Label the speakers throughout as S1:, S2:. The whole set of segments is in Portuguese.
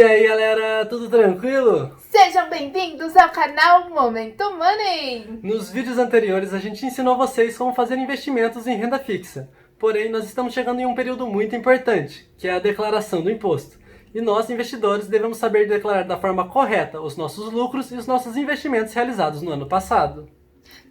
S1: E aí galera, tudo tranquilo?
S2: Sejam bem-vindos ao canal Momento Money!
S1: Nos vídeos anteriores a gente ensinou vocês como fazer investimentos em renda fixa. Porém, nós estamos chegando em um período muito importante, que é a declaração do imposto. E nós, investidores, devemos saber declarar da forma correta os nossos lucros e os nossos investimentos realizados no ano passado.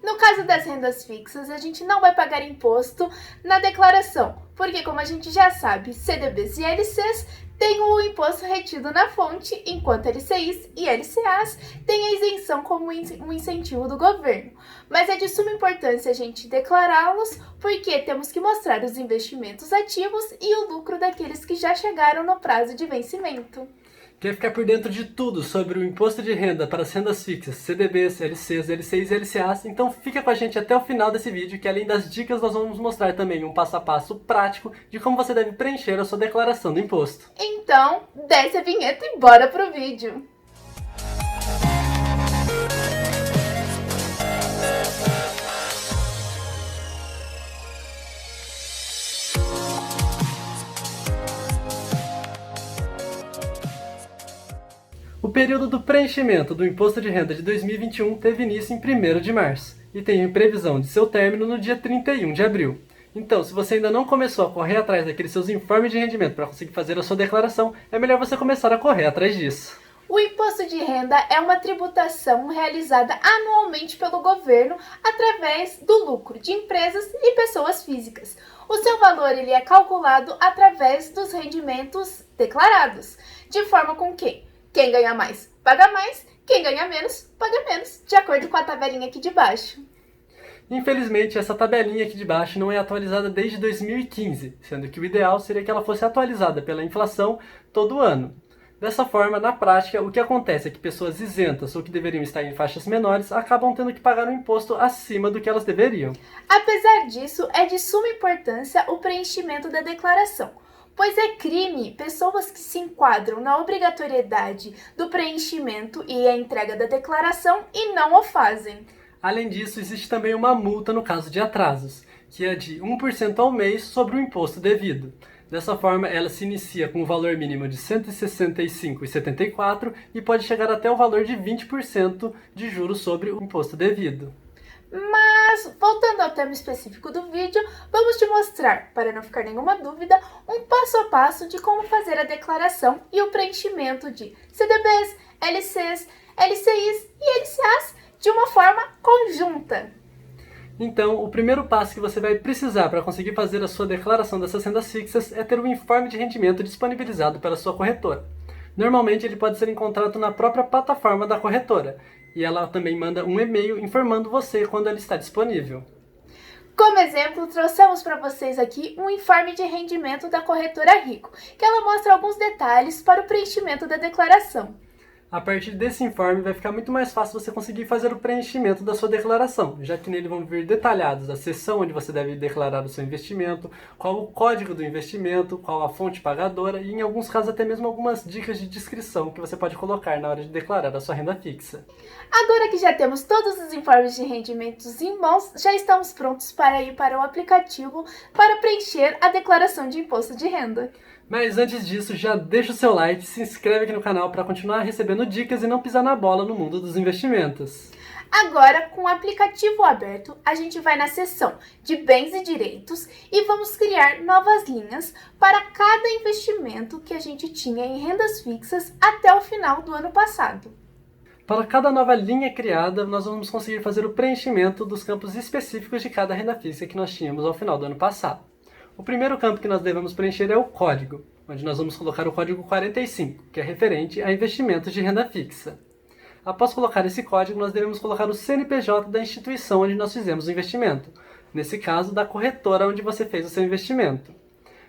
S2: No caso das rendas fixas, a gente não vai pagar imposto na declaração, porque como a gente já sabe, CDBs e LCs têm o imposto retido na fonte, enquanto LCIs e LCAs têm a isenção como um incentivo do governo. Mas é de suma importância a gente declará-los, porque temos que mostrar os investimentos ativos e o lucro daqueles que já chegaram no prazo de vencimento.
S1: Quer ficar por dentro de tudo sobre o imposto de renda para as rendas fixas, CDBs, LCs, LCIs e LCAs? Então fica com a gente até o final desse vídeo, que além das dicas nós vamos mostrar também um passo a passo prático de como você deve preencher a sua declaração do imposto.
S2: Então, desce a vinheta e bora pro vídeo!
S1: O período do preenchimento do Imposto de Renda de 2021 teve início em 1º de março e tem previsão de seu término no dia 31 de abril. Então, se você ainda não começou a correr atrás daqueles seus informes de rendimento para conseguir fazer a sua declaração, é melhor você começar a correr atrás disso.
S2: O imposto de renda é uma tributação realizada anualmente pelo governo através do lucro de empresas e pessoas físicas. O seu valor ele é calculado através dos rendimentos declarados, de forma com que quem ganha mais, paga mais, quem ganha menos, paga menos, de acordo com a tabelinha aqui de baixo.
S1: Infelizmente, essa tabelinha aqui de baixo não é atualizada desde 2015, sendo que o ideal seria que ela fosse atualizada pela inflação todo ano. Dessa forma, na prática, o que acontece é que pessoas isentas ou que deveriam estar em faixas menores acabam tendo que pagar um imposto acima do que elas deveriam.
S2: Apesar disso, é de suma importância o preenchimento da declaração, pois é crime pessoas que se enquadram na obrigatoriedade do preenchimento e a entrega da declaração e não o fazem.
S1: Além disso, existe também uma multa no caso de atrasos, que é de 1% ao mês sobre o imposto devido. Dessa forma, ela se inicia com o valor mínimo de R$ 165,74 e pode chegar até o valor de 20% de juros sobre o imposto devido.
S2: Mas, voltando ao tema específico do vídeo, vamos te mostrar, para não ficar nenhuma dúvida, um passo a passo de como fazer a declaração e o preenchimento de CDBs, LCs, LCIs e LCAs de uma forma conjunta.
S1: Então, o primeiro passo que você vai precisar para conseguir fazer a sua declaração dessas rendas fixas é ter um informe de rendimento disponibilizado pela sua corretora. Normalmente ele pode ser encontrado na própria plataforma da corretora, e ela também manda um e-mail informando você quando ele está disponível.
S2: Como exemplo, trouxemos para vocês aqui um informe de rendimento da corretora Rico, que ela mostra alguns detalhes para o preenchimento da declaração.
S1: A partir desse informe vai ficar muito mais fácil você conseguir fazer o preenchimento da sua declaração, já que nele vão vir detalhados a seção onde você deve declarar o seu investimento, qual o código do investimento, qual a fonte pagadora e em alguns casos até mesmo algumas dicas de descrição que você pode colocar na hora de declarar a sua renda fixa.
S2: Agora que já temos todos os informes de rendimentos em mãos, já estamos prontos para ir para o aplicativo para preencher a declaração de imposto de renda.
S1: Mas antes disso, já deixa o seu like, se inscreve aqui no canal para continuar recebendo dicas e não pisar na bola no mundo dos investimentos.
S2: Agora, com o aplicativo aberto, a gente vai na seção de bens e direitos e vamos criar novas linhas para cada investimento que a gente tinha em rendas fixas até o final do ano passado.
S1: Para cada nova linha criada, nós vamos conseguir fazer o preenchimento dos campos específicos de cada renda fixa que nós tínhamos ao final do ano passado. O primeiro campo que nós devemos preencher é o código, onde nós vamos colocar o código 45, que é referente a investimentos de renda fixa. Após colocar esse código, nós devemos colocar o CNPJ da instituição onde nós fizemos o investimento, nesse caso, da corretora onde você fez o seu investimento.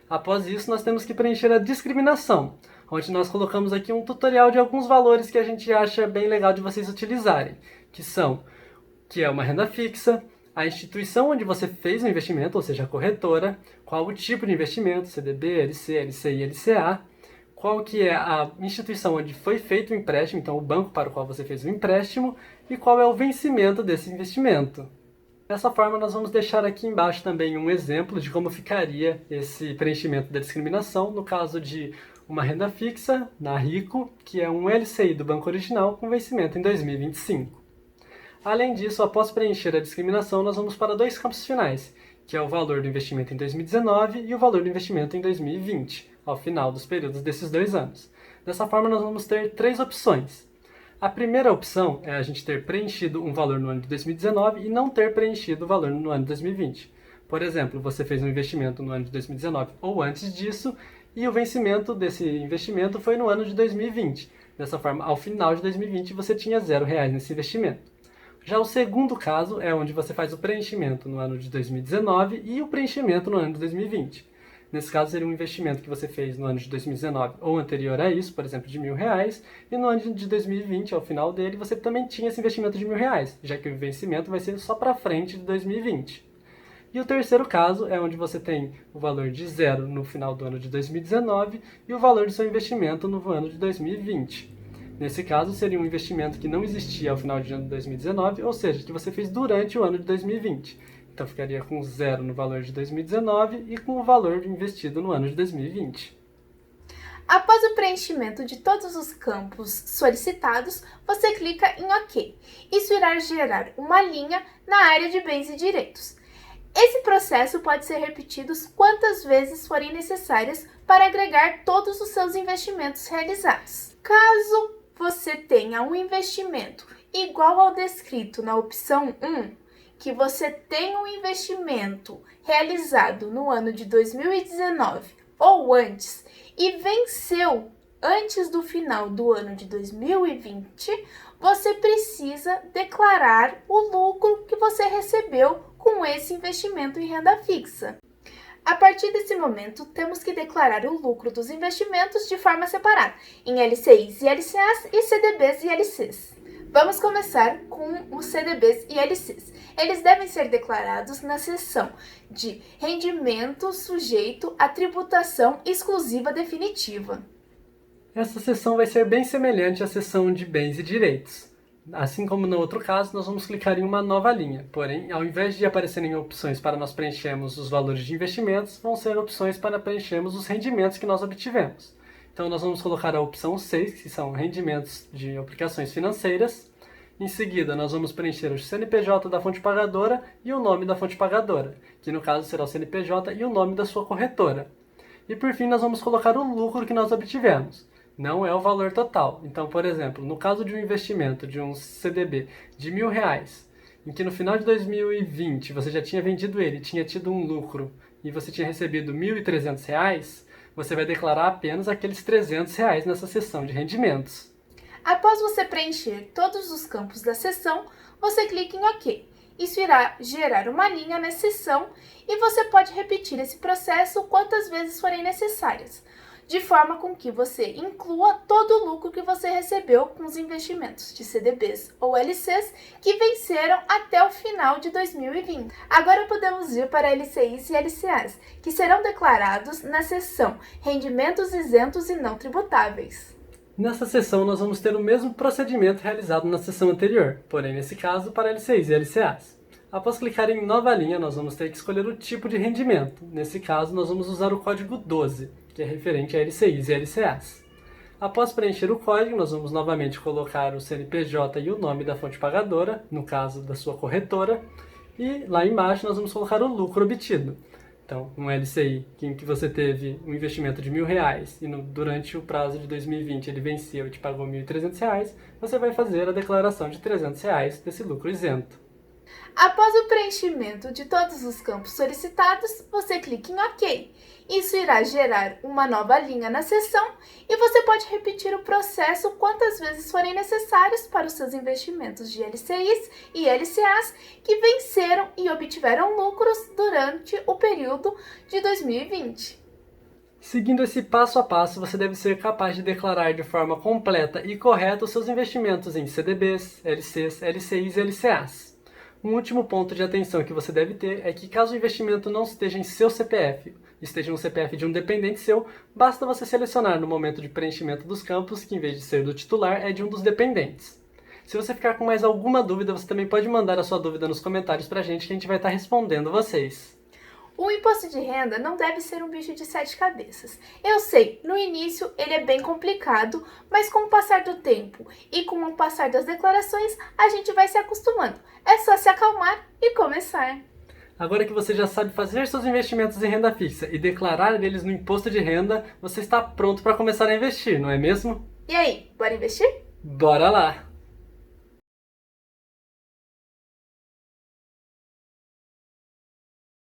S1: Após isso, nós temos que preencher a discriminação, onde nós colocamos aqui um tutorial de alguns valores que a gente acha bem legal de vocês utilizarem, que é uma renda fixa, a instituição onde você fez o investimento, ou seja, a corretora, qual o tipo de investimento, CDB, LC, LCI, LCA, qual que é a instituição onde foi feito o empréstimo, então o banco para o qual você fez o empréstimo, e qual é o vencimento desse investimento. Dessa forma, nós vamos deixar aqui embaixo também um exemplo de como ficaria esse preenchimento da discriminação no caso de uma renda fixa na Rico, que é um LCI do banco original com vencimento em 2025. Além disso, após preencher a discriminação, nós vamos para dois campos finais, que é o valor do investimento em 2019 e o valor do investimento em 2020, ao final dos períodos desses 2 anos. Dessa forma, nós vamos ter 3 opções. A primeira opção é a gente ter preenchido um valor no ano de 2019 e não ter preenchido o valor no ano de 2020. Por exemplo, você fez um investimento no ano de 2019 ou antes disso, e o vencimento desse investimento foi no ano de 2020. Dessa forma, ao final de 2020, você tinha R$0 nesse investimento. Já o segundo caso é onde você faz o preenchimento no ano de 2019 e o preenchimento no ano de 2020. Nesse caso, seria um investimento que você fez no ano de 2019 ou anterior a isso, por exemplo, de R$1.000, e no ano de 2020, ao final dele, você também tinha esse investimento de R$1.000, já que o vencimento vai ser só para frente de 2020. E o terceiro caso é onde você tem o valor de 0 no final do ano de 2019 e o valor do seu investimento no ano de 2020. Nesse caso, seria um investimento que não existia ao final de ano de 2019, ou seja, que você fez durante o ano de 2020. Então ficaria com 0 no valor de 2019 e com o valor investido no ano de 2020.
S2: Após o preenchimento de todos os campos solicitados, você clica em OK. Isso irá gerar uma linha na área de bens e direitos. Esse processo pode ser repetido quantas vezes forem necessárias para agregar todos os seus investimentos realizados. Caso você tenha um investimento igual ao descrito na opção 1, que você tem um investimento realizado no ano de 2019 ou antes e venceu antes do final do ano de 2020, você precisa declarar o lucro que você recebeu com esse investimento em renda fixa. A partir desse momento, temos que declarar o lucro dos investimentos de forma separada, em LCIs e LCAs e CDBs e LCs. Vamos começar com os CDBs e LCs. Eles devem ser declarados na seção de rendimento sujeito à tributação exclusiva definitiva.
S1: Essa seção vai ser bem semelhante à seção de bens e direitos. Assim como no outro caso, nós vamos clicar em uma nova linha. Porém, ao invés de aparecerem opções para nós preenchermos os valores de investimentos, vão ser opções para preenchermos os rendimentos que nós obtivemos. Então, nós vamos colocar a opção 6, que são rendimentos de aplicações financeiras. Em seguida, nós vamos preencher o CNPJ da fonte pagadora e o nome da fonte pagadora, que no caso será o CNPJ e o nome da sua corretora. E por fim, nós vamos colocar o lucro que nós obtivemos. Não é o valor total. Então, por exemplo, no caso de um investimento de um CDB de R$1.000, em que no final de 2020 você já tinha vendido ele, tinha tido um lucro e você tinha recebido R$1.300, você vai declarar apenas aqueles R$300 nessa seção de rendimentos.
S2: Após você preencher todos os campos da seção, você clica em OK. Isso irá gerar uma linha na seção e você pode repetir esse processo quantas vezes forem necessárias, de forma com que você inclua todo o lucro que você recebeu com os investimentos de CDBs ou LCs que venceram até o final de 2020. Agora podemos ir para LCIs e LCAs, que serão declarados na seção Rendimentos isentos e não tributáveis.
S1: Nessa seção, nós vamos ter o mesmo procedimento realizado na seção anterior, porém, nesse caso, para LCIs e LCAs. Após clicar em nova linha, nós vamos ter que escolher o tipo de rendimento. Nesse caso, nós vamos usar o código 12, que é referente a LCIs e LCAs. Após preencher o código, nós vamos novamente colocar o CNPJ e o nome da fonte pagadora, no caso da sua corretora, e lá embaixo nós vamos colocar o lucro obtido. Então, um LCI em que você teve um investimento de R$1.000 e durante o prazo de 2020 ele venceu e te pagou R$1.300, você vai fazer a declaração de R$300 desse lucro isento.
S2: Após o preenchimento de todos os campos solicitados, você clica em OK. Isso irá gerar uma nova linha na seção e você pode repetir o processo quantas vezes forem necessárias para os seus investimentos de LCIs e LCAs que venceram e obtiveram lucros durante o período de 2020.
S1: Seguindo esse passo a passo, você deve ser capaz de declarar de forma completa e correta os seus investimentos em CDBs, LCs, LCIs e LCAs. Um último ponto de atenção que você deve ter é que caso o investimento não esteja em seu CPF, esteja no CPF de um dependente seu, basta você selecionar no momento de preenchimento dos campos que, em vez de ser do titular, é de um dos dependentes. Se você ficar com mais alguma dúvida, você também pode mandar a sua dúvida nos comentários pra gente que a gente vai estar respondendo vocês.
S2: O imposto de renda não deve ser um bicho de 7 cabeças. Eu sei, no início ele é bem complicado, mas com o passar do tempo e com o passar das declarações, a gente vai se acostumando. É só se acalmar e começar.
S1: Agora que você já sabe fazer seus investimentos em renda fixa e declarar eles no imposto de renda, você está pronto para começar a investir, não é mesmo?
S2: E aí, bora investir?
S1: Bora lá!